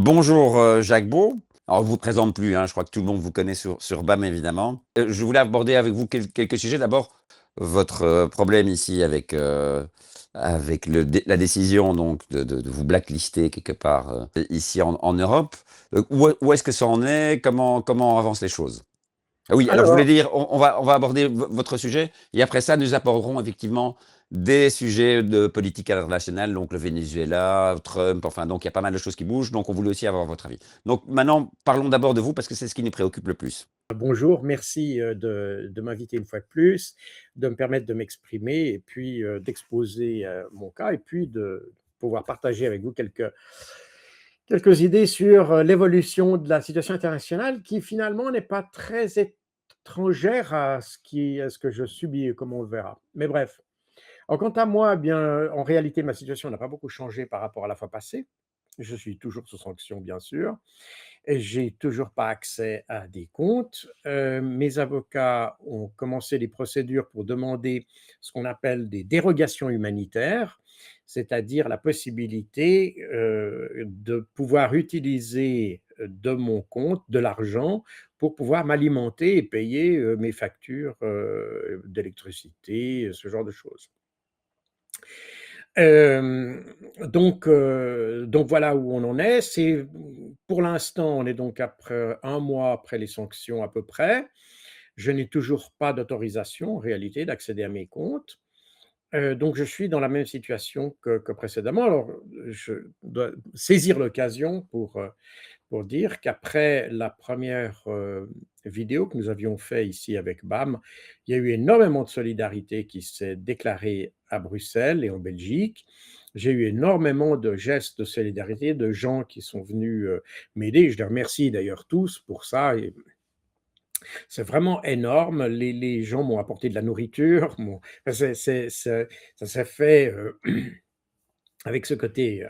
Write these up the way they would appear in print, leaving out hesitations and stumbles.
Bonjour, Jacques Beau. Alors, je ne vous présente plus, hein, je crois que tout le monde vous connaît sur BAM évidemment. Je voulais aborder avec vous quelques sujets. D'abord, votre, problème ici avec la décision donc de vous blacklister quelque part, ici en Europe. Où est-ce que ça en est? Comment avancent les choses? Ah oui, alors je voulais Alors, dire, on va aborder votre sujet et après ça, nous aborderons effectivement des sujets de politique internationale, donc le Venezuela, Trump, enfin, donc il y a pas mal de choses qui bougent, donc on voulait aussi avoir votre avis. Donc maintenant, parlons d'abord de vous parce que c'est ce qui nous préoccupe le plus. bonjour, merci de m'inviter une fois de plus, de me permettre de m'exprimer et puis d'exposer mon cas et puis de pouvoir partager avec vous quelques idées sur l'évolution de la situation internationale qui finalement n'est pas très étrangère à ce que je subis, comme on le verra. Mais bref. Alors, quant à moi, eh bien, en réalité, ma situation n'a pas beaucoup changé par rapport à la fois passée. Je suis toujours sous sanction, bien sûr. Et j'ai toujours pas accès à des comptes. Mes avocats ont commencé les procédures pour demander ce qu'on appelle des dérogations humanitaires, c'est-à-dire la possibilité, de pouvoir utiliser, de mon compte, de l'argent pour pouvoir m'alimenter et payer, mes factures, d'électricité, ce genre de choses. Donc voilà où on en est. C'est pour l'instant, on est donc après 1 mois après les sanctions à peu près. Je n'ai toujours pas d'autorisation en réalité d'accéder à mes comptes. Donc je suis dans la même situation que précédemment. Alors, je dois saisir l'occasion pour dire qu'après la première vidéo que nous avions fait ici avec BAM, il y a eu énormément de solidarité qui s'est déclarée à Bruxelles et en Belgique. J'ai eu énormément de gestes de solidarité, de gens qui sont venus m'aider. Je les remercie d'ailleurs tous pour ça. Et c'est vraiment énorme. Les gens m'ont apporté de la nourriture. Ça s'est fait avec ce côté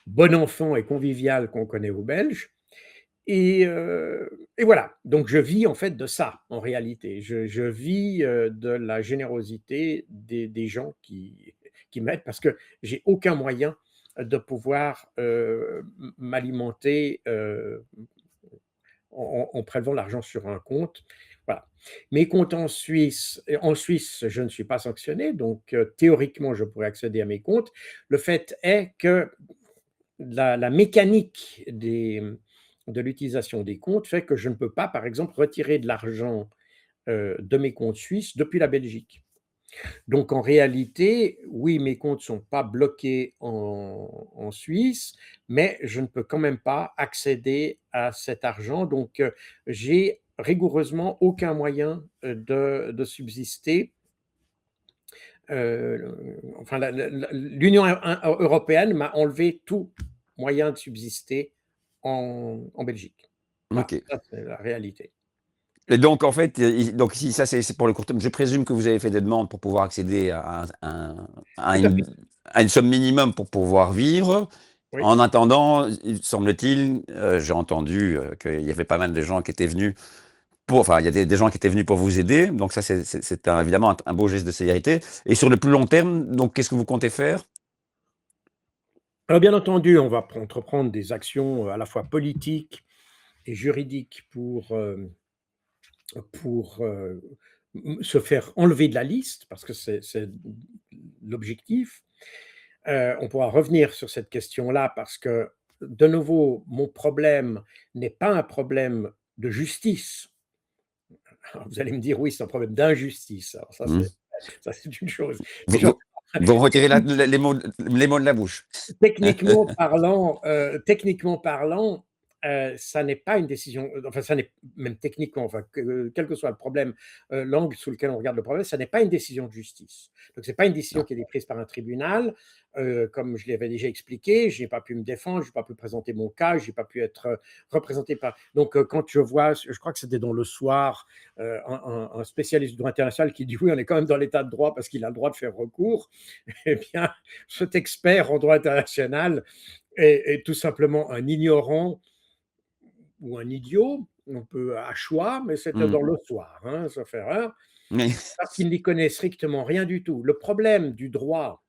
bon enfant et convivial qu'on connaît aux Belges. Et voilà, donc je vis en fait de ça, en réalité. Je vis, de la générosité des gens qui m'aident parce que j'ai aucun moyen de pouvoir, m'alimenter, en prélevant l'argent sur un compte. Voilà. Mes comptes en Suisse, je ne suis pas sanctionné, donc théoriquement, je pourrais accéder à mes comptes. Le fait est que la mécanique de l'utilisation des comptes fait que je ne peux pas, par exemple, retirer de l'argent, de mes comptes suisses depuis la Belgique. Donc en réalité, oui, mes comptes ne sont pas bloqués en Suisse, mais je ne peux quand même pas accéder à cet argent. Donc, j'ai rigoureusement aucun moyen, de subsister. Enfin, l'Union européenne m'a enlevé tout moyen de subsister en Belgique. Voilà, OK. ça c'est la réalité. Et donc en fait, donc si ça c'est pour le court terme, je présume que vous avez fait des demandes pour pouvoir accéder à Tout à une fait, à une somme minimum pour pouvoir vivre. oui. En attendant, il semble-t-il, j'ai entendu, qu'il y avait pas mal de gens qui étaient venus enfin, il y a des gens qui étaient venus pour vous aider, donc ça c'est évidemment un beau geste de solidarité. Et sur le plus long terme, donc qu'est-ce que vous comptez faire? Alors bien entendu, on va entreprendre des actions, à la fois politiques et juridiques pour se faire enlever de la liste, parce que c'est l'objectif. On pourra revenir sur cette question-là parce que, de nouveau, mon problème n'est pas un problème de justice. Alors vous allez me dire: «Oui, c'est un problème d'injustice». Alors Mmh. ça c'est une chose. Mais Vous j'en vous vous retirez les mots de la bouche. Techniquement parlant, ça n'est pas une décision, enfin, ça n'est même techniquement, enfin, quel que soit le problème, l'angle sous lequel on regarde le problème, ça n'est pas une décision de justice. Donc c'est pas une décision Non. qui a été prise par un tribunal, comme je l'avais déjà expliqué, je n'ai pas pu me défendre, je n'ai pas pu présenter mon cas, je n'ai pas pu être, représenté par donc quand je vois, je crois que c'était dans Le Soir, un spécialiste du droit international qui dit: «Oui, on est quand même dans l'état de droit parce qu'il a le droit de faire recours». Eh bien, cet expert en droit international est tout simplement un ignorant ou un idiot, on peut à choix, mais c'était Mmh. dans Le Soir, hein, sauf erreur, Oui. parce qu'il n'y connaît strictement rien du tout. Le problème du droit,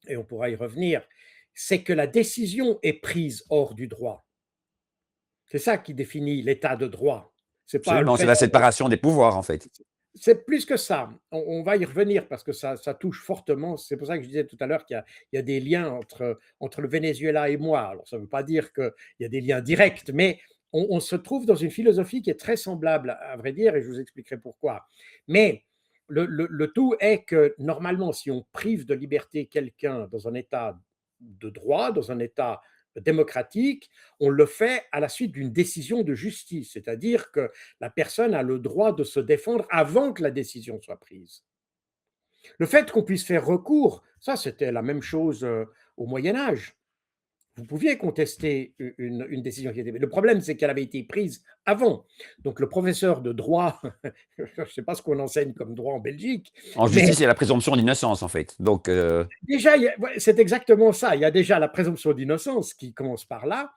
et on pourra y revenir, c'est que la décision est prise hors du droit. C'est ça qui définit l'état de droit. C'est pas le Absolument, c'est fait la d'avoir. séparation des pouvoirs, en fait. C'est plus que ça. On va y revenir parce que ça touche fortement. C'est pour ça que je disais tout à l'heure qu'il y a des liens entre le Venezuela et moi. Alors, ça ne veut pas dire qu'il y a des liens directs, mais on se trouve dans une philosophie qui est très semblable, à vrai dire, et je vous expliquerai pourquoi. Mais le tout est que normalement, si on prive de liberté quelqu'un dans un état de droit, dans un état démocratique, on le fait à la suite d'une décision de justice, c'est-à-dire que la personne a le droit de se défendre avant que la décision soit prise. Le fait qu'on puisse faire recours, ça c'était la même chose au Moyen Âge. Vous pouviez contester une décision qui était. Le problème, c'est qu'elle avait été prise avant. Donc, le professeur de droit, je ne sais pas ce qu'on enseigne comme droit en Belgique, En mais justice, il y a la présomption d'innocence, en fait. Donc, déjà, ouais, c'est exactement ça. Il y a déjà la présomption d'innocence qui commence par là.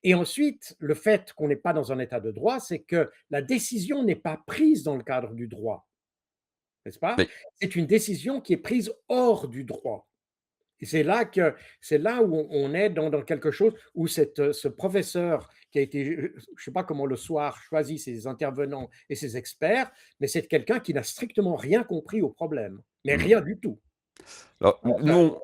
Et ensuite, le fait qu'on n'est pas dans un état de droit, c'est que la décision n'est pas prise dans le cadre du droit, n'est-ce pas? oui. C'est une décision qui est prise hors du droit. Et c'est là où on est dans quelque chose où ce professeur qui a été, je ne sais pas comment le soir choisit ses intervenants et ses experts, mais c'est quelqu'un qui n'a strictement rien compris au problème, mais Mmh. rien du tout. Alors, Alors nous,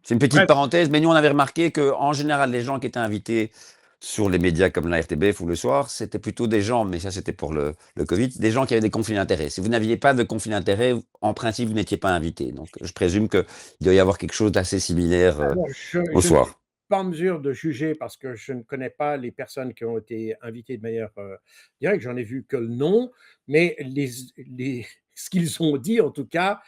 c'est une petite bref, parenthèse, mais nous, on avait remarqué qu'en général, les gens qui étaient invités sur les médias comme la RTBF ou Le Soir, c'était plutôt des gens, mais ça c'était pour le Covid, des gens qui avaient des conflits d'intérêts. Si vous n'aviez pas de conflit d'intérêts, en principe, vous n'étiez pas invité. Donc, je présume qu'il doit y avoir quelque chose d'assez similaire alors, au je ne suis soir. pas en mesure de juger parce que je ne connais pas les personnes qui ont été invitées de manière directe. J'en ai vu que le nom, mais ce qu'ils ont dit, en tout cas,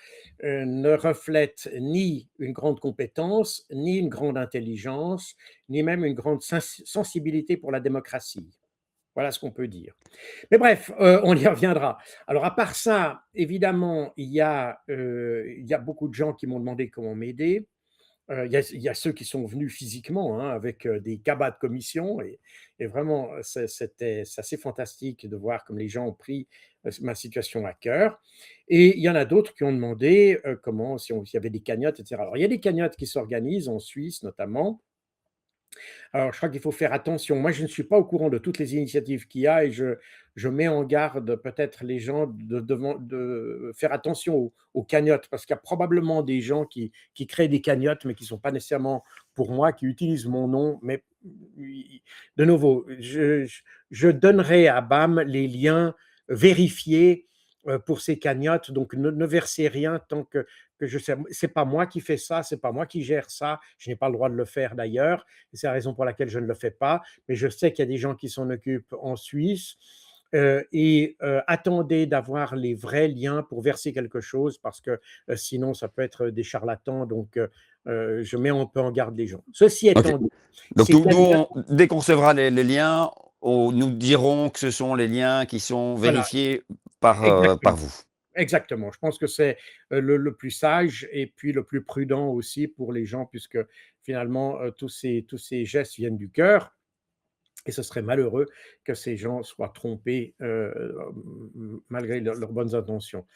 ne reflète ni une grande compétence, ni une grande intelligence, ni même une grande sensibilité pour la démocratie. Voilà ce qu'on peut dire. Mais bref, on y reviendra. Alors, à part ça, évidemment, il y a beaucoup de gens qui m'ont demandé comment m'aider. Il y a ceux qui sont venus physiquement, hein, avec des cabas de commission et vraiment, c'est assez fantastique de voir comme les gens ont pris ma situation à cœur. Et il y en a d'autres qui ont demandé comment, s'il y avait des cagnottes, etc. Alors, il y a des cagnottes qui s'organisent en Suisse notamment. Alors, je crois qu'il faut faire attention. Moi, je ne suis pas au courant de toutes les initiatives qu'il y a et je mets en garde peut-être les gens de faire attention aux cagnottes parce qu'il y a probablement des gens qui créent des cagnottes, mais qui ne sont pas nécessairement pour moi, qui utilisent mon nom. Mais de nouveau, je donnerai à BAM les liens vérifiés pour ces cagnottes. Donc, ne versez rien tant que je sais. C'est pas moi qui fais ça, c'est pas moi qui gère ça. Je n'ai pas le droit de le faire d'ailleurs. C'est la raison pour laquelle je ne le fais pas. Mais je sais qu'il y a des gens qui s'en occupent en Suisse. Attendez d'avoir les vrais liens pour verser quelque chose parce que sinon ça peut être des charlatans. Donc, je mets un peu en garde les gens. Ceci Ok. étant dit, Donc, ces nous, cagnottes, dès qu'on recevra les liens, nous dirons que ce sont les liens qui sont voilà, vérifiés par exactement. vous. Exactement. Je pense que c'est le plus sage et puis le plus prudent aussi pour les gens, puisque finalement, tous ces gestes viennent du cœur. Et ce serait malheureux que ces gens soient trompés malgré leurs bonnes intentions.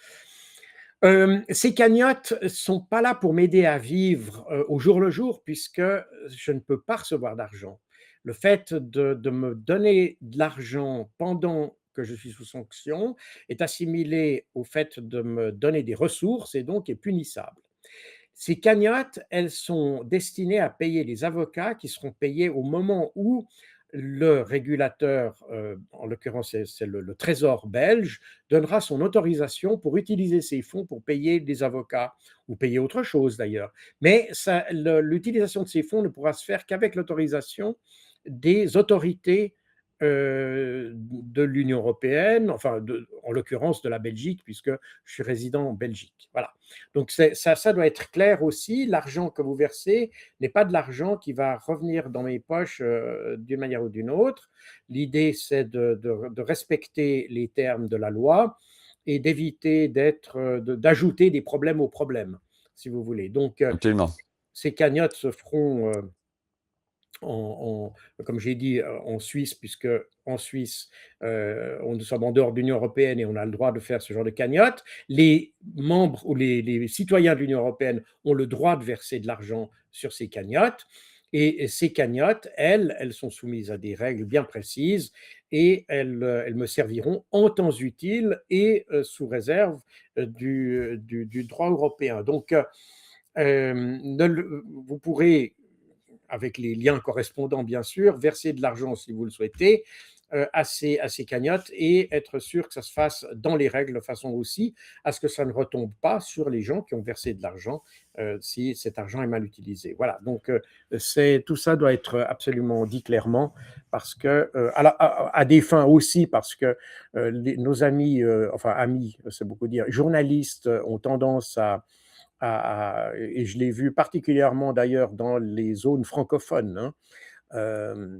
Ces cagnottes ne sont pas là pour m'aider à vivre au jour le jour, puisque je ne peux pas recevoir d'argent. Le fait de me donner de l'argent pendant que je suis sous sanction est assimilé au fait de me donner des ressources et donc est punissable. Ces cagnottes, elles sont destinées à payer les avocats qui seront payés au moment où le régulateur, en l'occurrence c'est le Trésor belge, donnera son autorisation pour utiliser ces fonds pour payer des avocats ou payer autre chose d'ailleurs. Mais l'utilisation de ces fonds ne pourra se faire qu'avec l'autorisation des autorités de l'Union européenne, enfin en l'occurrence de la Belgique, puisque je suis résident en Belgique. Voilà. Donc ça doit être clair aussi. L'argent que vous versez n'est pas de l'argent qui va revenir dans mes poches d'une manière ou d'une autre. L'idée, c'est de respecter les termes de la loi et d'éviter d'ajouter des problèmes aux problèmes, si vous voulez. Donc, Absolument. ces cagnottes se feront comme j'ai dit, en Suisse, puisque en Suisse, nous sommes en dehors de l'Union européenne et on a le droit de faire ce genre de cagnotte. Les membres ou les citoyens de l'Union européenne ont le droit de verser de l'argent sur ces cagnottes. Et ces cagnottes, elles sont soumises à des règles bien précises et elles me serviront en temps utile et sous réserve du droit européen. Donc, vous pourrez, avec les liens correspondants bien sûr, verser de l'argent si vous le souhaitez à ces cagnottes et être sûr que ça se fasse dans les règles, de façon aussi à ce que ça ne retombe pas sur les gens qui ont versé de l'argent si cet argent est mal utilisé. Voilà, donc tout ça doit être absolument dit clairement parce que, à des fins aussi, parce que nos amis, enfin amis, c'est beaucoup dire, journalistes ont tendance et je l'ai vu particulièrement d'ailleurs dans les zones francophones, hein, euh,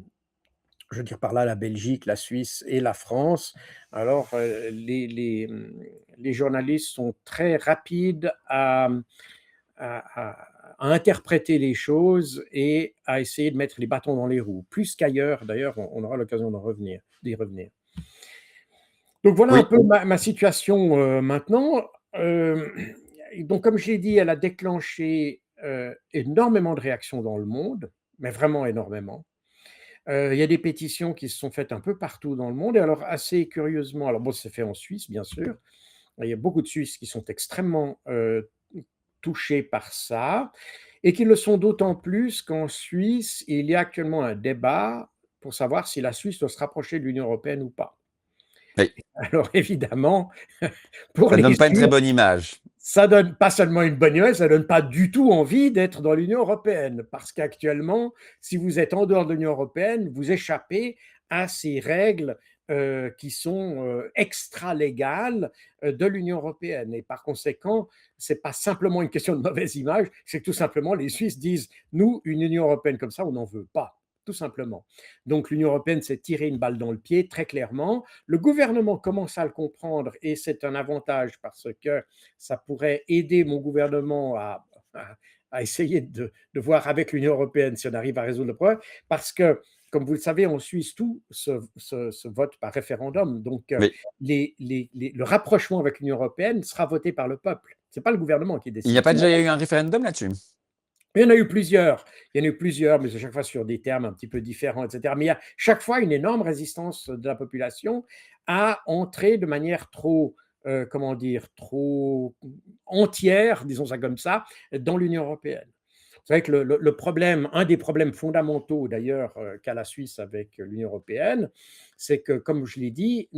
je veux dire par là la Belgique, la Suisse et la France. Alors, les journalistes sont très rapides à interpréter les choses et à essayer de mettre les bâtons dans les roues, plus qu'ailleurs. D'ailleurs, on aura l'occasion d'y revenir. Donc voilà un Oui, peu ma situation maintenant. Donc, comme je l'ai dit, elle a déclenché énormément de réactions dans le monde, mais vraiment énormément. Il y a des pétitions qui se sont faites un peu partout dans le monde. Et alors, assez curieusement, alors bon, c'est fait en Suisse, bien sûr. Il y a beaucoup de Suisses qui sont extrêmement touchés par ça et qui le sont d'autant plus qu'en Suisse, il y a actuellement un débat pour savoir si la Suisse doit se rapprocher de l'Union européenne ou pas. oui. Alors évidemment, pour Ça ne les donne pas une très Suisses, bonne image. ça donne pas seulement une bonne image, ça donne pas du tout envie d'être dans l'Union européenne. Parce qu'actuellement, si vous êtes en dehors de l'Union européenne, vous échappez à ces règles qui sont extra-légales de l'Union européenne. Et par conséquent, c'est pas simplement une question de mauvaise image, c'est que tout simplement les Suisses disent, nous, une Union européenne comme ça, on n'en veut pas. Tout simplement. Donc l'Union européenne s'est tiré une balle dans le pied, très clairement. Le gouvernement commence à le comprendre et c'est un avantage parce que ça pourrait aider mon gouvernement à essayer de voir avec l'Union européenne si on arrive à résoudre le problème. Parce que, comme vous le savez, en Suisse, tout se vote par référendum. Donc, Oui. le rapprochement avec l'Union européenne sera voté par le peuple. Ce n'est pas le gouvernement qui Il n'y a décide. pas déjà eu un référendum là-dessus? Il y en a eu plusieurs. Il y en a eu plusieurs, mais à chaque fois sur des termes un petit peu différents, etc. Mais il y a chaque fois une énorme résistance de la population à entrer de manière trop, comment dire, trop entière, disons ça comme ça, dans l'Union européenne. C'est vrai que le problème, un des problèmes fondamentaux d'ailleurs qu'a la Suisse avec l'Union européenne, c'est que, comme je l'ai dit,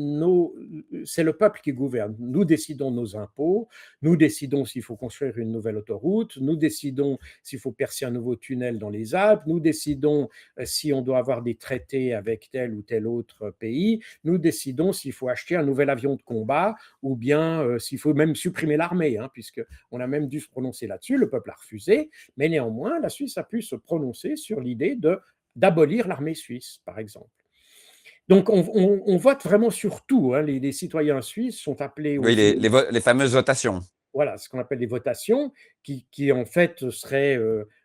c'est le peuple qui gouverne. Nous décidons nos impôts, nous décidons s'il faut construire une nouvelle autoroute, nous décidons s'il faut percer un nouveau tunnel dans les Alpes, nous décidons si on doit avoir des traités avec tel ou tel autre pays, nous décidons s'il faut acheter un nouvel avion de combat ou bien s'il faut même supprimer l'armée, hein, puisqu'on a même dû se prononcer là-dessus, le peuple a refusé, mais néanmoins, la Suisse a pu se prononcer sur l'idée d'abolir l'armée suisse, par exemple. Donc, on vote vraiment sur tout, hein. Les citoyens suisses sont appelés aux Oui, urnes. les fameuses votations. Voilà, ce qu'on appelle des votations, qui en fait seraient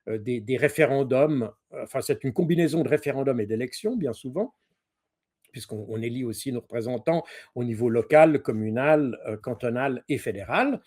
des référendums. Enfin, c'est une combinaison de référendums et d'élections, bien souvent, puisqu'on élit aussi nos représentants au niveau local, communal, cantonal et fédéral.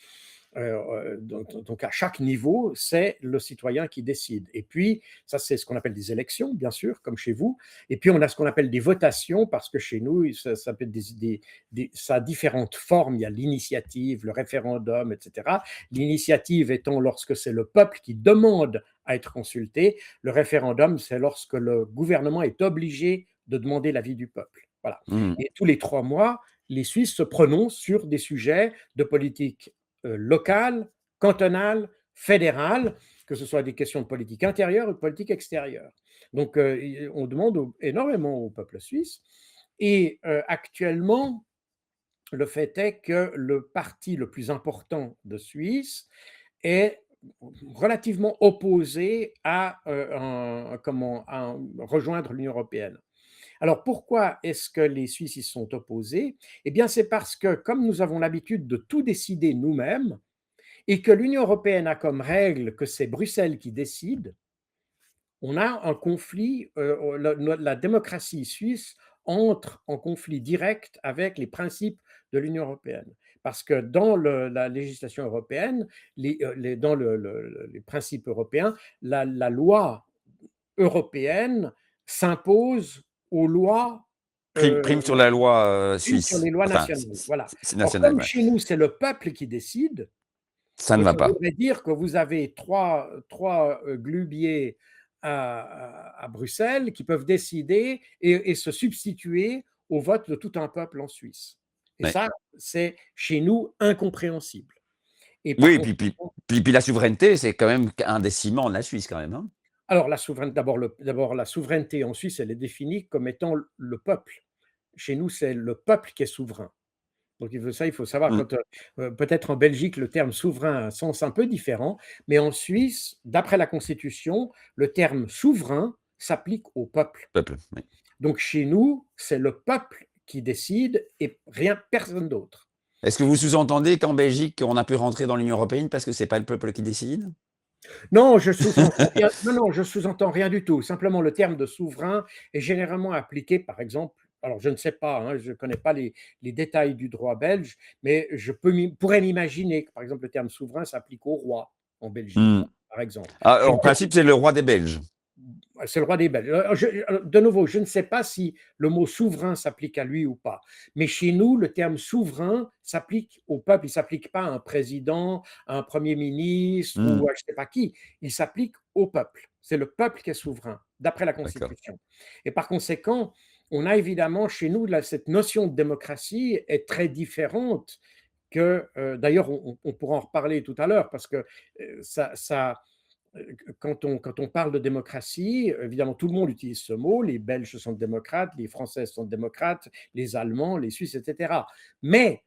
Donc, à chaque niveau, c'est le citoyen qui décide. Et puis, ça, c'est ce qu'on appelle des élections, bien sûr, comme chez vous. Et puis, on a ce qu'on appelle des votations, parce que chez nous, ça peut être ça a différentes formes. Il y a l'initiative, le référendum, etc. L'initiative étant lorsque c'est le peuple qui demande à être consulté. Le référendum, c'est lorsque le gouvernement est obligé de demander l'avis du peuple. Voilà. Mmh. Et tous les 3 mois, les Suisses se prononcent sur des sujets de politique locale, cantonale, fédérale, que ce soit des questions de politique intérieure ou de politique extérieure. Donc, on demande énormément au peuple suisse. Et actuellement, le fait est que le parti le plus important de Suisse est relativement opposé à rejoindre l'Union européenne. Alors pourquoi est-ce que les Suisses y sont opposés? Eh bien, c'est parce que comme nous avons l'habitude de tout décider nous-mêmes et que l'Union européenne a comme règle que c'est Bruxelles qui décide, on a un conflit, la démocratie suisse entre en conflit direct avec les principes de l'Union européenne. Parce que dans la législation européenne, dans les principes européens, la loi européenne s'impose aux lois, Prime sur la loi, prime sur suisse. les lois Enfin, nationales, voilà. c'est Or, national, comme ouais. chez nous, c'est le peuple qui décide, Ça ne va ça pas. voudrait dire que vous avez trois glubiers à Bruxelles qui peuvent décider et se substituer au vote de tout un peuple en Suisse. Et Ouais. ça, c'est chez nous incompréhensible. Et Oui, par et conséquent, puis la souveraineté, c'est quand même un des ciments de la Suisse quand même, hein? alors la souveraineté, d'abord la souveraineté en Suisse, elle est définie comme étant le peuple. Chez nous, c'est le peuple qui est souverain. Donc il faut savoir Mmh. quand, peut-être en Belgique, le terme souverain a un sens un peu différent, mais en Suisse, d'après la constitution, le terme souverain s'applique au peuple. Peuple, oui. Donc chez nous, c'est le peuple qui décide et rien personne d'autre. Est-ce que vous sous-entendez qu'en Belgique, on a pu rentrer dans l'Union européenne parce que c'est pas le peuple qui décide? Non, je sous-entends rien, non, non, je sous-entends rien du tout. Simplement le terme de souverain est généralement appliqué, par exemple, alors je ne sais pas, hein, je ne connais pas les détails du droit belge, mais pourrais m'imaginer que, par exemple, le terme souverain s'applique au roi en Belgique, Mmh. par exemple. Ah, Je ne en sais principe, c'est le roi des Belges. C'est le roi des Belges. De nouveau, je ne sais pas si le mot souverain s'applique à lui ou pas, mais chez nous, le terme souverain s'applique au peuple, il ne s'applique pas à un président, à un premier ministre Mmh. ou à je ne sais pas qui, il s'applique au peuple. C'est le peuple qui est souverain, d'après la D'accord. Constitution. Et par conséquent, on a évidemment chez nous, cette notion de démocratie est très différente que, d'ailleurs, on pourra en reparler tout à l'heure, parce que ça quand on parle de démocratie, évidemment, tout le monde utilise ce mot. Les Belges sont démocrates, les Français sont démocrates, les Allemands, les Suisses, etc. Mais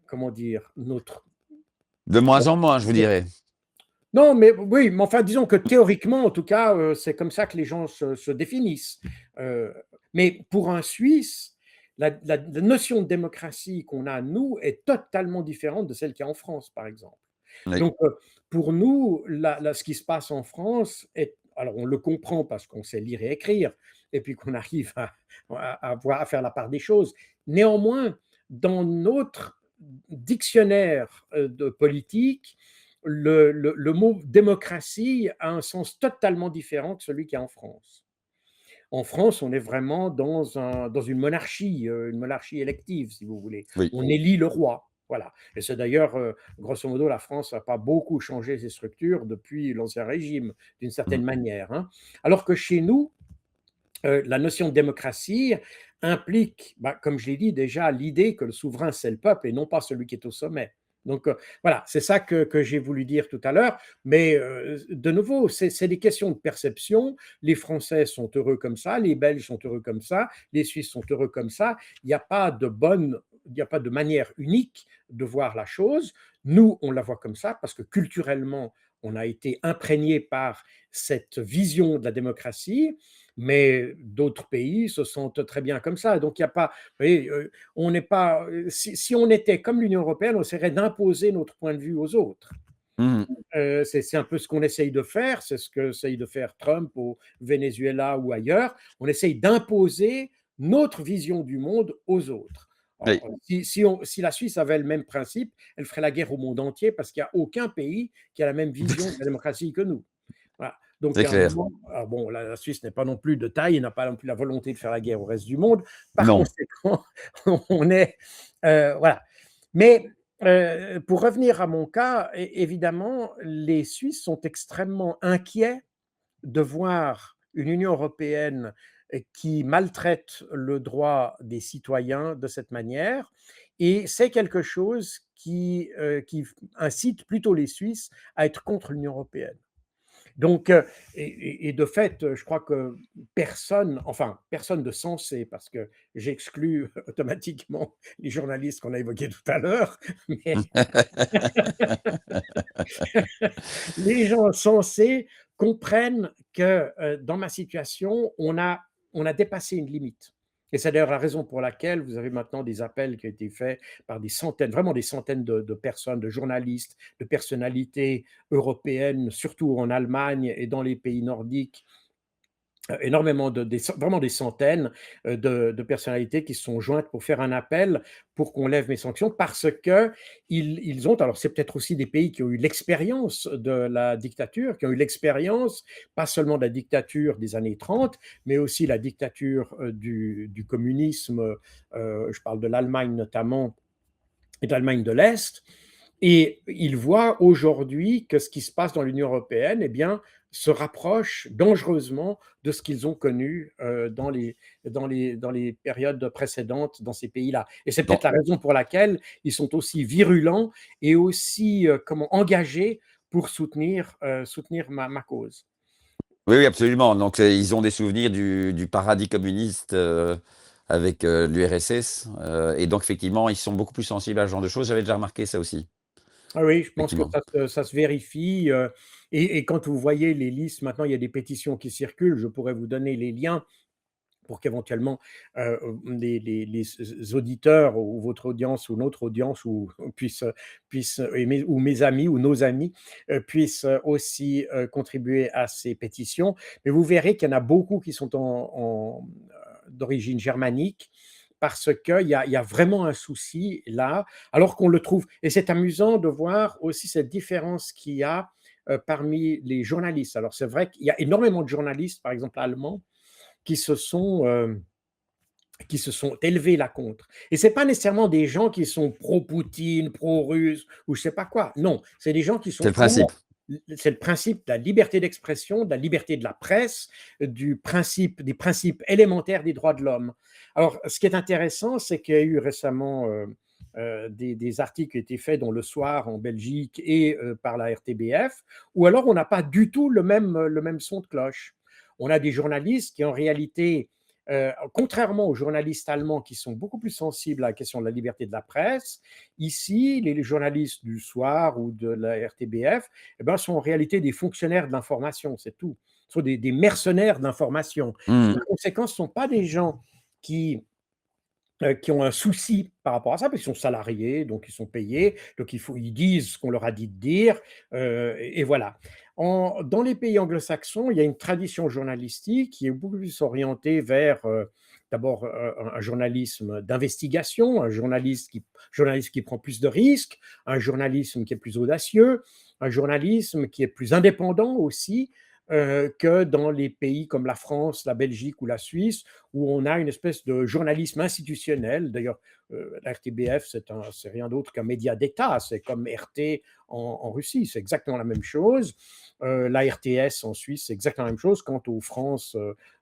comment dire, De moins en moins, je vous dirais. non, mais oui, mais enfin, disons que théoriquement, en tout cas, c'est comme ça que les gens se définissent. Euh, mais pour un Suisse, la notion de démocratie qu'on a, nous, est totalement différente de celle qu'il y a en France, par exemple. Oui. Donc, pour nous, ce qui se passe en France alors on le comprend parce qu'on sait lire et écrire, et puis qu'on arrive à faire la part des choses. Néanmoins, dans notre dictionnaire de politique, le mot démocratie a un sens totalement différent que celui qu'il y a en France. En France, on est vraiment dans une monarchie élective, si vous voulez. Oui. On élit le roi. Voilà. Et c'est d'ailleurs, grosso modo, la France n'a pas beaucoup changé ses structures depuis l'Ancien Régime, d'une Mmh. certaine manière, hein. Alors que chez nous, la notion de démocratie implique, bah, comme je l'ai dit déjà, l'idée que le souverain, c'est le peuple et non pas celui qui est au sommet. Donc voilà, c'est ça que j'ai voulu dire tout à l'heure. Mais de nouveau, c'est des questions de perception. Les Français sont heureux comme ça, les Belges sont heureux comme ça, les Suisses sont heureux comme ça. Il n'y a pas de il n'y a pas de manière unique de voir la chose. Nous, on la voit comme ça parce que culturellement, on a été imprégné par cette vision de la démocratie, mais d'autres pays se sentent très bien comme ça. Donc, il n'y a pas, vous voyez, on n'est pas, si on était comme l'Union européenne, on essaierait d'imposer notre point de vue aux autres. Mmh. C'est un peu ce qu'on essaye de faire, c'est ce que essaye de faire Trump au Venezuela ou ailleurs. On essaye d'imposer notre vision du monde aux autres. Oui, Alors, si la Suisse avait le même principe, elle ferait la guerre au monde entier parce qu'il n'y a aucun pays qui a la même vision de la démocratie que nous. Voilà. Donc, c'est à un clair. moment, alors bon, la Suisse n'est pas non plus de taille, elle n'a pas non plus la volonté de faire la guerre au reste du monde. Par Non. conséquent, on est, voilà. Mais pour revenir à mon cas, évidemment, les Suisses sont extrêmement inquiets de voir une Union européenne qui maltraite le droit des citoyens de cette manière. Et c'est quelque chose qui incite plutôt les Suisses à être contre l'Union européenne. Donc, et de fait, je crois que personne de sensé, parce que j'exclus automatiquement les journalistes qu'on a évoqués tout à l'heure, mais les gens sensés comprennent que dans ma situation, on a dépassé une limite. Et c'est d'ailleurs la raison pour laquelle vous avez maintenant des appels qui ont été faits par des centaines, vraiment des centaines de personnes, de journalistes, de personnalités européennes, surtout en Allemagne et dans les pays nordiques, énormément vraiment des centaines de personnalités qui se sont jointes pour faire un appel pour qu'on lève mes sanctions parce que ils ont, alors c'est peut-être aussi des pays qui ont eu l'expérience de la dictature, qui ont eu l'expérience pas seulement de la dictature des années 30, mais aussi la dictature du communisme, je parle de l'Allemagne notamment et de l'Allemagne de l'Est. Et ils voient aujourd'hui que ce qui se passe dans l'Union européenne, eh bien, se rapproche dangereusement de ce qu'ils ont connu dans les périodes précédentes dans ces pays-là. Et c'est peut-être Bon, la raison pour laquelle ils sont aussi virulents et aussi engagés pour soutenir ma cause. oui, oui, absolument. Donc, ils ont des souvenirs du paradis communiste, avec, l'URSS, et donc effectivement, ils sont beaucoup plus sensibles à ce genre de choses. J'avais déjà remarqué ça aussi, Ah oui, je pense que effectivement. ça se vérifie. Et quand vous voyez les listes, maintenant il y a des pétitions qui circulent, je pourrais vous donner les liens pour qu'éventuellement les auditeurs ou votre audience ou notre audience ou mes amis ou nos amis puissent aussi contribuer à ces pétitions. Mais vous verrez qu'il y en a beaucoup qui sont d'origine germanique parce il y a vraiment un souci là, alors qu'on le trouve. Et c'est amusant de voir aussi cette différence qu'il y a parmi les journalistes. Alors c'est vrai qu'il y a énormément de journalistes, par exemple allemands, qui se sont, euh, qui se sont élevés là contre. Et ce n'est pas nécessairement des gens qui sont pro-Poutine, pro-russe ou je ne sais pas quoi. Non, c'est des gens qui C'est sont le principe. pour. C'est le principe de la liberté d'expression, de la liberté de la presse, des principes élémentaires des droits de l'homme. Alors, ce qui est intéressant, c'est qu'il y a eu récemment des articles qui ont été faits dans Le Soir en Belgique et par la RTBF, où alors on n'a pas du tout le même son de cloche. On a des journalistes qui, en réalité, contrairement aux journalistes allemands qui sont beaucoup plus sensibles à la question de la liberté de la presse, ici, les journalistes du Soir ou de la RTBF eh ben, sont en réalité des fonctionnaires de l'information, c'est tout. Ce sont des mercenaires d'information. Mmh. Par conséquent, ce ne sont pas des gens qui qui ont un souci par rapport à ça, parce qu'ils sont salariés, donc ils sont payés, donc ils disent ce qu'on leur a dit de dire, et voilà. Dans les pays anglo-saxons, il y a une tradition journalistique qui est beaucoup plus orientée vers d'abord un journalisme d'investigation, journaliste qui prend plus de risques, un journalisme qui est plus audacieux, un journalisme qui est plus indépendant aussi, que dans les pays comme la France, la Belgique ou la Suisse, où on a une espèce de journalisme institutionnel. D'ailleurs, la RTBF, c'est rien d'autre qu'un média d'État. C'est comme RT en Russie, c'est exactement la même chose. La RTS en Suisse, c'est exactement la même chose. Quant aux France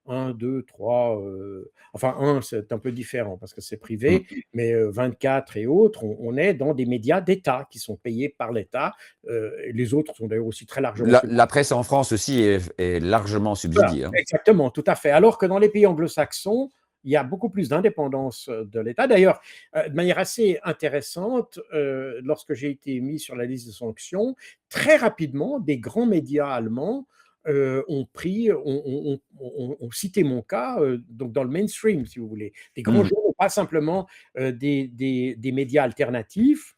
1, 2, 3, enfin 1, c'est un peu différent parce que c'est Mmh. privé, mais 24 et autres, on est dans des médias d'État qui sont payés par l'État. Les autres sont d'ailleurs aussi très largement La presse en France aussi est largement voilà, subsidiée, hein. exactement, tout à fait. Alors que dans les pays anglo-saxons, il y a beaucoup plus d'indépendance de l'État. D'ailleurs, de manière assez intéressante, lorsque j'ai été mis sur la liste de sanctions, très rapidement, des grands médias allemands ont cité mon cas donc dans le mainstream, si vous voulez. Des grands Mmh. journaux, pas simplement des médias alternatifs.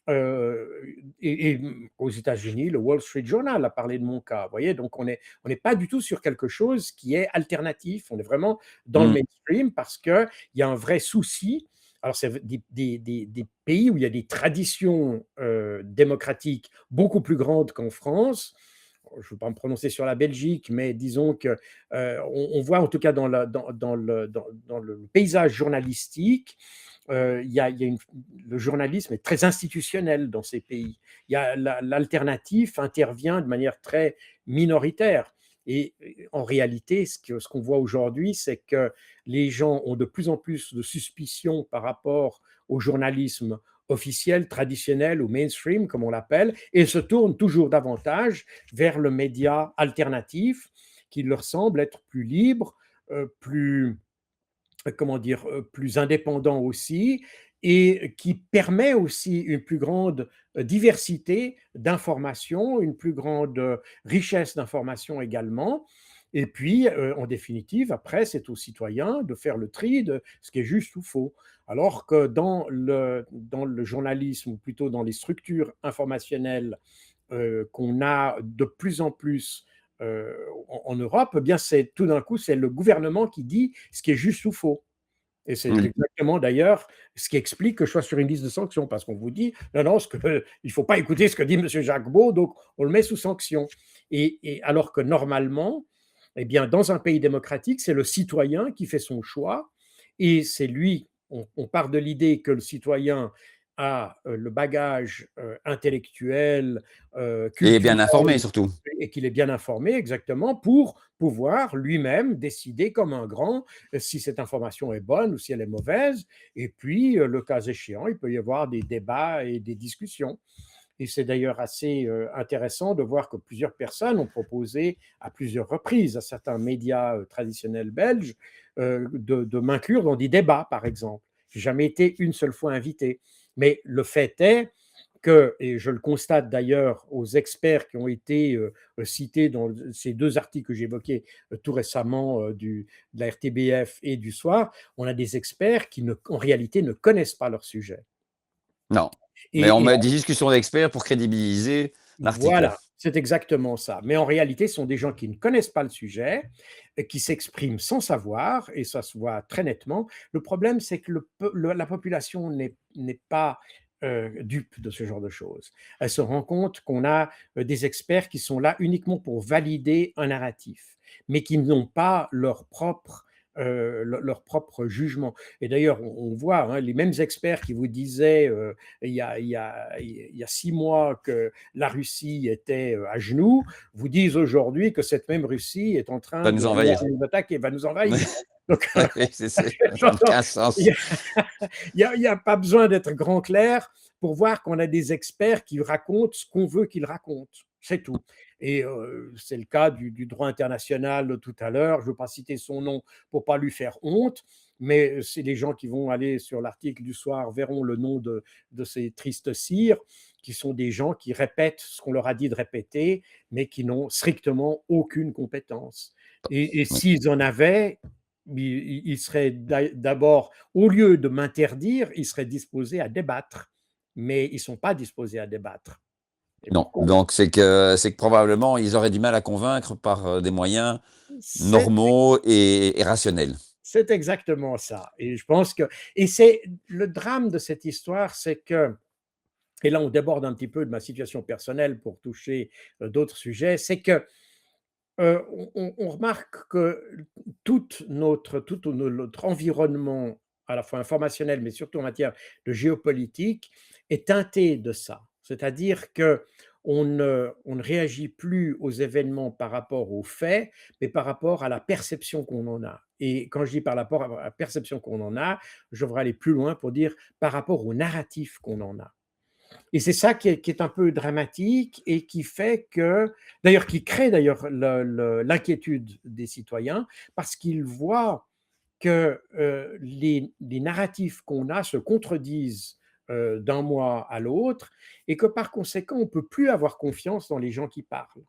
Et aux États-Unis, le Wall Street Journal a parlé de mon cas. Vous voyez, donc on n'est pas du tout sur quelque chose qui est alternatif. On est vraiment dans le Mmh. mainstream parce qu'il y a un vrai souci. Alors, c'est des pays où il y a des traditions démocratiques beaucoup plus grandes qu'en France. Je ne veux pas me prononcer sur la Belgique, mais disons que on voit en tout cas dans le paysage journalistique, il y a le journalisme est très institutionnel dans ces pays. L'alternatif intervient de manière très minoritaire. Et en réalité, ce qu'on voit aujourd'hui, c'est que les gens ont de plus en plus de suspicions par rapport au journalisme officiel, traditionnel ou mainstream, comme on l'appelle, et se tournent toujours davantage vers le média alternatif qui leur semble être plus libre, plus comment dire, plus indépendant aussi et qui permet aussi une plus grande diversité d'informations, une plus grande richesse d'informations également. Et puis, en définitive, après, c'est aux citoyens de faire le tri de ce qui est juste ou faux. Alors que dans le journalisme, ou plutôt dans les structures informationnelles qu'on a de plus en plus en Europe, eh bien, c'est tout d'un coup, c'est le gouvernement qui dit ce qui est juste ou faux. Et c'est Oui. exactement d'ailleurs ce qui explique que je sois sur une liste de sanctions, parce qu'on vous dit: «Non, non, il ne faut pas écouter ce que dit monsieur Jacques Beau, donc on le met sous sanction». Et alors que normalement, eh bien, dans un pays démocratique, c'est le citoyen qui fait son choix et c'est lui, on part de l'idée que le citoyen a, le bagage, intellectuel, Et bien culturel informé surtout. et qu'il est bien informé exactement pour pouvoir lui-même décider comme un grand si cette information est bonne ou si elle est mauvaise. Et puis, le cas échéant, il peut y avoir des débats et des discussions. Et c'est d'ailleurs assez intéressant de voir que plusieurs personnes ont proposé à plusieurs reprises à certains médias traditionnels belges de m'inclure dans des débats, par exemple. J'ai jamais été une seule fois invité. Mais le fait est que, et je le constate d'ailleurs aux experts qui ont été cités dans ces deux articles que j'évoquais tout récemment de la RTBF et du Soir, on a des experts qui, en réalité, ne connaissent pas leur sujet. Non, mais on Et met des discussions d'experts pour crédibiliser l'article. voilà, c'est exactement ça. Mais en réalité, ce sont des gens qui ne connaissent pas le sujet, et qui s'expriment sans savoir, et ça se voit très nettement. Le problème, c'est que la population n'est pas dupe de ce genre de choses. Elle se rend compte qu'on a des experts qui sont là uniquement pour valider un narratif, mais qui n'ont pas leur propre jugement. Et d'ailleurs, on voit hein, les mêmes experts qui vous disaient il y a 6 mois que la Russie était à genoux, vous disent aujourd'hui que cette même Russie est en train Va de nous envahir. nous attaquer, va nous envahir. Donc, Oui, ça n'a aucun il sens. n'y a pas besoin d'être grand clair pour voir qu'on a des experts qui racontent ce qu'on veut qu'ils racontent. C'est tout. Et c'est le cas du droit international tout à l'heure. Je ne veux pas citer son nom pour ne pas lui faire honte, mais c'est les gens qui vont aller sur l'article du Soir verront le nom de ces tristes cires, qui sont des gens qui répètent ce qu'on leur a dit de répéter, mais qui n'ont strictement aucune compétence. Et Oui. s'ils en avaient, ils seraient d'abord, au lieu de m'interdire, ils seraient disposés à débattre. Mais ils ne sont pas disposés à débattre. Et Non, pourquoi? donc c'est que probablement ils auraient du mal à convaincre par, des moyens C'est normaux et rationnels. c'est exactement ça. Et je pense que, et c'est le drame de cette histoire, c'est que, et là on déborde un petit peu de ma situation personnelle pour toucher d'autres sujets, c'est que on remarque que tout notre environnement, à la fois informationnel, mais surtout en matière de géopolitique, est teinté de ça. C'est-à-dire que on ne réagit plus aux événements par rapport aux faits, mais par rapport à la perception qu'on en a. Et quand je dis par rapport à la perception qu'on en a, je devrais aller plus loin pour dire par rapport au narratif qu'on en a. Et c'est ça qui est un peu dramatique et qui fait que, d'ailleurs, qui crée d'ailleurs l'inquiétude des citoyens parce qu'ils voient que les narratifs qu'on a se contredisent d'un mois à l'autre et que par conséquent, on ne peut plus avoir confiance dans les gens qui parlent.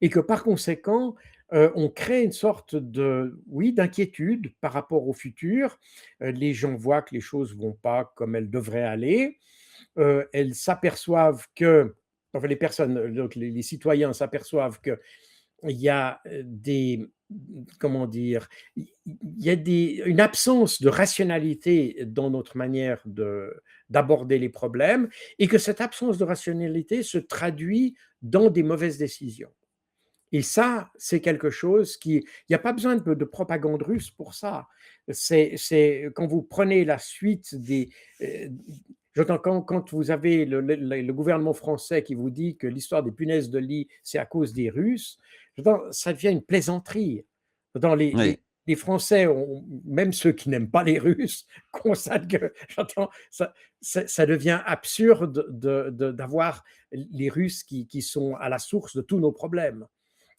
Et que par conséquent, on crée une sorte de, oui, d'inquiétude par rapport au futur. Les gens voient que les choses ne vont pas comme elles devraient aller, elles s'aperçoivent que, enfin les personnes, donc les citoyens s'aperçoivent qu'il y a des, comment dire, il y a une absence de rationalité dans notre manière d'aborder les problèmes et que cette absence de rationalité se traduit dans des mauvaises décisions. Et ça, c'est quelque chose qui, il n'y a pas besoin de propagande russe pour ça. C'est quand vous prenez la suite des, euh, j'entends quand vous avez le gouvernement français qui vous dit que l'histoire des punaises de lit, c'est à cause des Russes, j'entends, ça devient une plaisanterie. Dans Oui, les Français, même ceux qui n'aiment pas les Russes, constatent que j'entends, ça devient absurde d'avoir les Russes qui sont à la source de tous nos problèmes.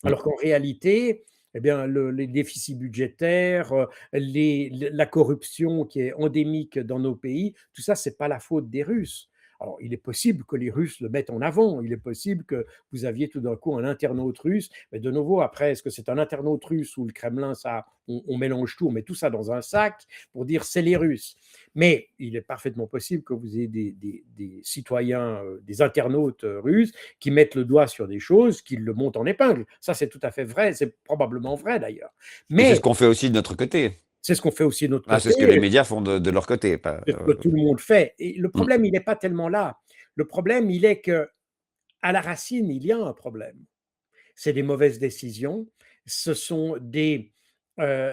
oui, Alors qu'en réalité, eh bien, les déficits budgétaires, la corruption qui est endémique dans nos pays, tout ça, c'est pas la faute des Russes. Alors, il est possible que les Russes le mettent en avant. Il est possible que vous aviez tout d'un coup un internaute russe. Mais de nouveau, après, est-ce que c'est un internaute russe ou le Kremlin? Ça, on mélange tout, on met tout ça dans un sac pour dire c'est les Russes. Mais il est parfaitement possible que vous ayez des citoyens, des internautes russes qui mettent le doigt sur des choses, qui le montent en épingle. Ça, c'est tout à fait vrai. C'est probablement vrai d'ailleurs. Et c'est ce Mais qu'on fait aussi de notre côté. c'est ce qu'on fait aussi de notre Ah, c'est côté. ce que les médias font de leur côté. Pas, C'est ce que tout le monde fait. Et le mmh, problème, il n'est pas tellement là. Le problème, il est que à la racine, il y a un problème. C'est des mauvaises décisions. Ce sont des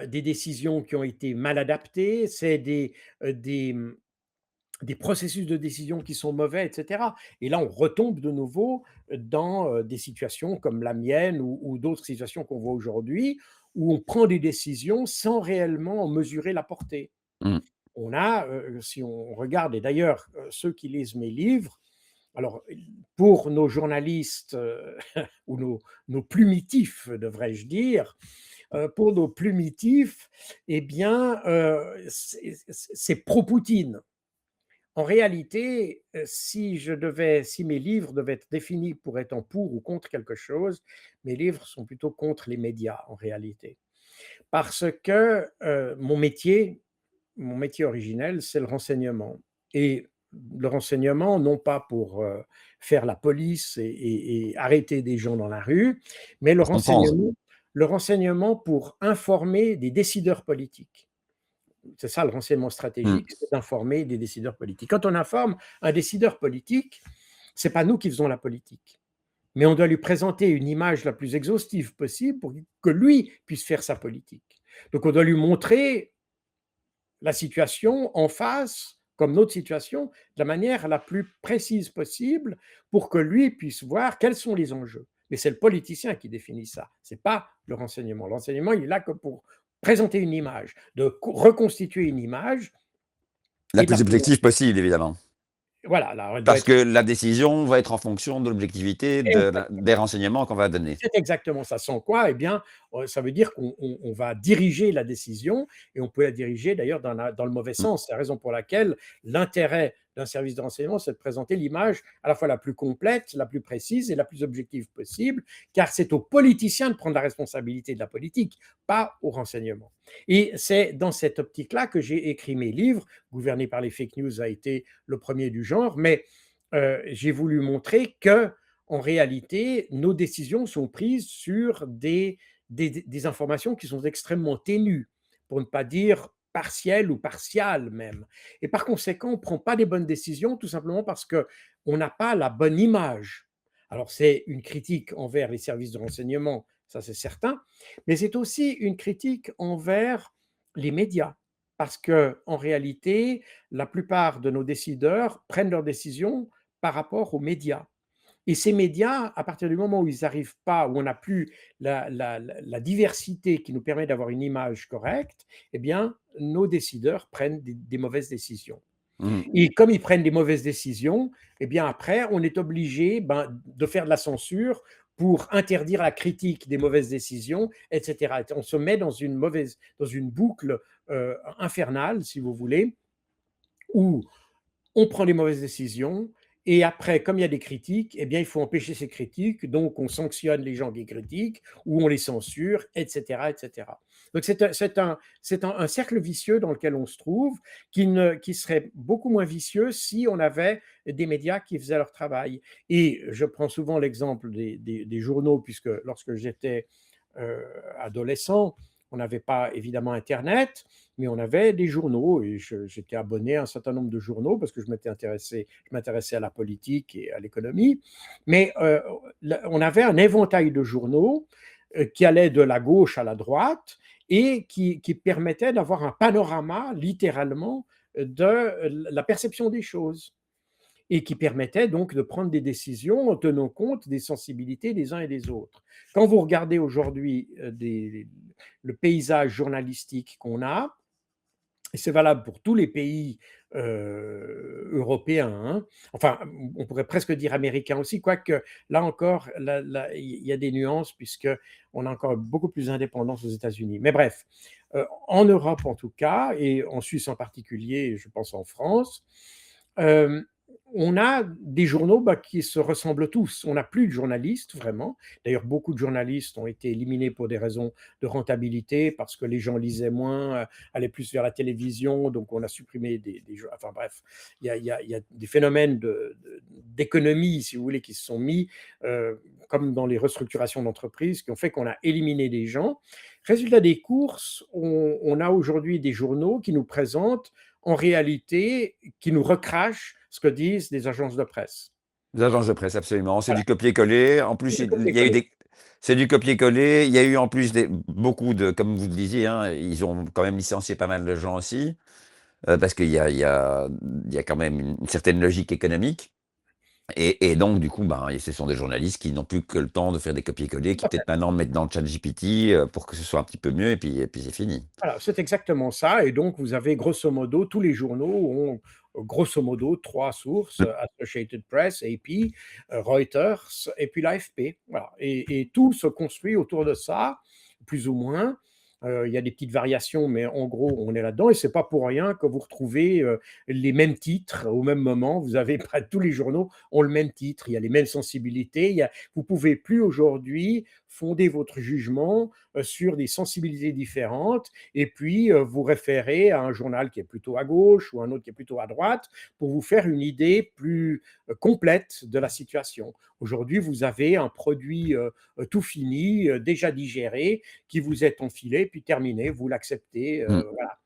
décisions qui ont été mal adaptées. C'est des processus de décision qui sont mauvais, etc. Et là, on retombe de nouveau dans des situations comme la mienne ou d'autres situations qu'on voit aujourd'hui, où on prend des décisions sans réellement en mesurer la portée. mmh. On a, si on regarde, et d'ailleurs, ceux qui lisent mes livres, alors pour nos journalistes, ou nos plumitifs, devrais-je dire, pour nos plumitifs, eh bien, c'est pro-Poutine. En réalité, si mes livres devaient être définis pour être en pour ou contre quelque chose, mes livres sont plutôt contre les médias, en réalité. Parce que, mon métier originel, c'est le renseignement, et le renseignement, non pas pour, faire la police et arrêter des gens dans la rue, mais Pour comprendre. le renseignement pour informer des décideurs politiques. C'est ça le renseignement Mmh. stratégique, c'est d'informer des décideurs politiques. Quand on informe un décideur politique, c'est pas nous qui faisons la politique, mais on doit lui présenter une image la plus exhaustive possible pour que lui puisse faire sa politique. Donc on doit lui montrer la situation en face, comme notre situation, de la manière la plus précise possible pour que lui puisse voir quels sont les enjeux. Mais c'est le politicien qui définit ça, c'est pas le renseignement. Le renseignement, il est là que pour présenter une image, de reconstituer une image La et de la plus présenter. objective possible, évidemment. Voilà, là, elle doit Parce être que la décision va être en fonction de l'objectivité des renseignements qu'on va donner. C'est exactement ça. Sans quoi, eh bien, ça veut dire qu'on va diriger la décision, et on peut la diriger d'ailleurs dans le mauvais Mmh. sens. C'est la raison pour laquelle l'intérêt d'un service de renseignement, c'est de présenter l'image à la fois la plus complète, la plus précise et la plus objective possible, car c'est aux politiciens de prendre la responsabilité de la politique, pas aux renseignements. Et c'est dans cette optique-là que j'ai écrit mes livres. Gouverner par les fake news a été le premier du genre, mais j'ai voulu montrer que en réalité, nos décisions sont prises sur des informations qui sont extrêmement ténues, pour ne pas dire partielles ou partiales même. Et par conséquent, on ne prend pas des bonnes décisions tout simplement parce qu'on n'a pas la bonne image. Alors c'est une critique envers les services de renseignement, ça c'est certain, mais c'est aussi une critique envers les médias. Parce que en réalité, la plupart de nos décideurs prennent leurs décisions par rapport aux médias. Et ces médias, à partir du moment où ils n'arrivent pas, où on n'a plus la diversité qui nous permet d'avoir une image correcte, eh bien, nos décideurs prennent des mauvaises décisions. Mmh. Et comme ils prennent des mauvaises décisions, eh bien, après, on est obligé de faire de la censure pour interdire la critique des mauvaises décisions, etc. On se met dans une boucle infernale, si vous voulez, où on prend des mauvaises décisions, et après, comme il y a des critiques, eh bien, il faut empêcher ces critiques, donc on sanctionne les gens qui critiquent ou on les censure, etc., etc. Donc un cercle vicieux dans lequel on se trouve, qui serait beaucoup moins vicieux si on avait des médias qui faisaient leur travail. Et je prends souvent l'exemple des journaux, puisque lorsque j'étais adolescent, on n'avait pas évidemment Internet, mais on avait des journaux, et j'étais abonné à un certain nombre de journaux parce que je m'intéressais à la politique et à l'économie. Mais on avait un éventail de journaux qui allaient de la gauche à la droite et qui permettaient d'avoir un panorama, littéralement, de la perception des choses, et qui permettait donc de prendre des décisions en tenant compte des sensibilités des uns et des autres. Quand vous regardez aujourd'hui le paysage journalistique qu'on a, et c'est valable pour tous les pays européens, hein, enfin, on pourrait presque dire américains aussi, quoique là encore, il y a des nuances, puisqu'on a encore beaucoup plus d'indépendance aux États-Unis. Mais bref, en Europe en tout cas, et en Suisse en particulier, et je pense en France, euh, on a des journaux, qui se ressemblent tous. On n'a plus de journalistes vraiment. D'ailleurs, beaucoup de journalistes ont été éliminés pour des raisons de rentabilité, parce que les gens lisaient moins, allaient plus vers la télévision, donc on a supprimé des jour enfin bref, il y a des phénomènes d'économie, si vous voulez, qui se sont mis, comme dans les restructurations d'entreprises, qui ont fait qu'on a éliminé des gens. Résultat des courses, on a aujourd'hui des journaux qui nous présentent en réalité, qui nous recrachent ce que disent les agences de presse. Les agences de presse, absolument. C'est Voilà, du copier-coller. En c'est plus, du il y a eu copier-coller. des c'est du copier-coller. Il y a eu en plus beaucoup de, comme vous le disiez, hein, ils ont quand même licencié pas mal de gens aussi, parce qu'il y a quand même une certaine logique économique. Et donc, du coup, ben, ce sont des journalistes qui n'ont plus que le temps de faire des copier-coller, Tout qui à fait. peut-être maintenant mettent dans le ChatGPT pour que ce soit un petit peu mieux, et puis c'est fini. Voilà, c'est exactement ça, et donc vous avez grosso modo, tous les journaux ont grosso modo 3 sources, Mm. Associated Press, AP, Reuters et puis l'AFP. Voilà, et tout se construit autour de ça, plus ou moins. Il y a des petites variations, mais en gros, on est là-dedans, et c'est pas pour rien que vous retrouvez, les mêmes titres au même moment. Vous avez près tous les journaux ont le même titre, il y a les mêmes sensibilités, vous pouvez plus aujourd'hui fonder votre jugement, sur des sensibilités différentes, et puis vous référer à un journal qui est plutôt à gauche ou un autre qui est plutôt à droite, pour vous faire une idée plus complète de la situation. Aujourd'hui, vous avez un produit tout fini, déjà digéré, qui vous est enfilé, puis terminé, vous l'acceptez. Mm. Voilà.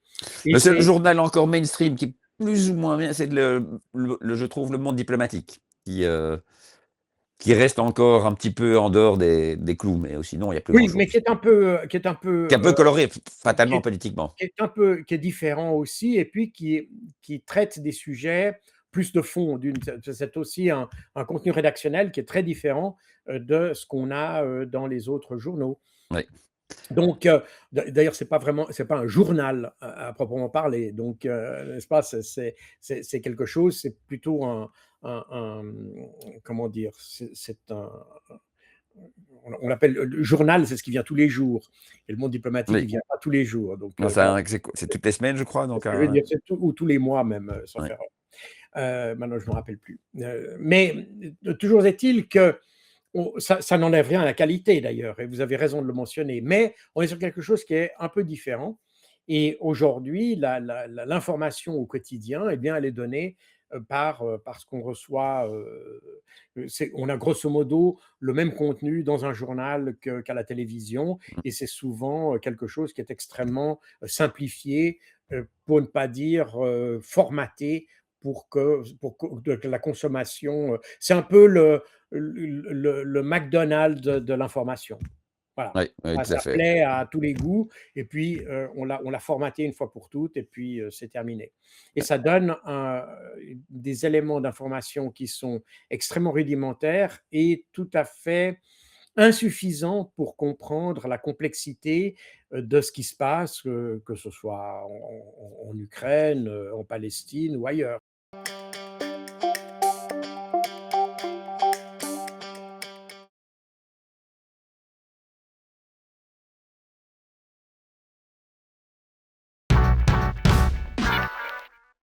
Et Le seul c'est journal encore mainstream qui est plus ou moins bien, c'est je trouve, Le Monde diplomatique, qui reste encore un petit peu en dehors des clous, mais sinon, il n'y a plus Oui, mais grand-chose. Qui est un peu coloré, qui fatalement est politiquement. qui est différent aussi, et puis qui traite des sujets plus de fond. C'est aussi un contenu rédactionnel qui est très différent de ce qu'on a dans les autres journaux. Oui, Donc, d'ailleurs, c'est pas un journal à proprement parler. Donc, n'est-ce pas, c'est quelque chose, c'est plutôt comment dire, c'est un, on l'appelle le journal, c'est ce qui vient tous les jours. Et le monde diplomatique, il oui. vient pas tous les jours. Donc, Non, voilà. c'est toutes les semaines, je crois, C'est donc ce que je veux dire, c'est ou tous les mois même, sauf ouais. erreur. Maintenant, je ne me rappelle plus. Mais toujours est-il que ça n'enlève rien à la qualité d'ailleurs, et vous avez raison de le mentionner. Mais on est sur quelque chose qui est un peu différent. Et aujourd'hui, l'information au quotidien, eh bien, elle est donnée par ce qu'on reçoit. On a grosso modo le même contenu dans un journal qu'à la télévision, et c'est souvent quelque chose qui est extrêmement simplifié, pour ne pas dire formaté, que la consommation. C'est un peu le McDonald's de l'information. Voilà. Oui, oui, tout à Ça fait. plaît à tous les goûts, et puis on l'a formaté une fois pour toutes, et puis c'est terminé. Et ça donne des éléments d'information qui sont extrêmement rudimentaires et tout à fait insuffisants pour comprendre la complexité de ce qui se passe, que ce soit en Ukraine, en Palestine ou ailleurs.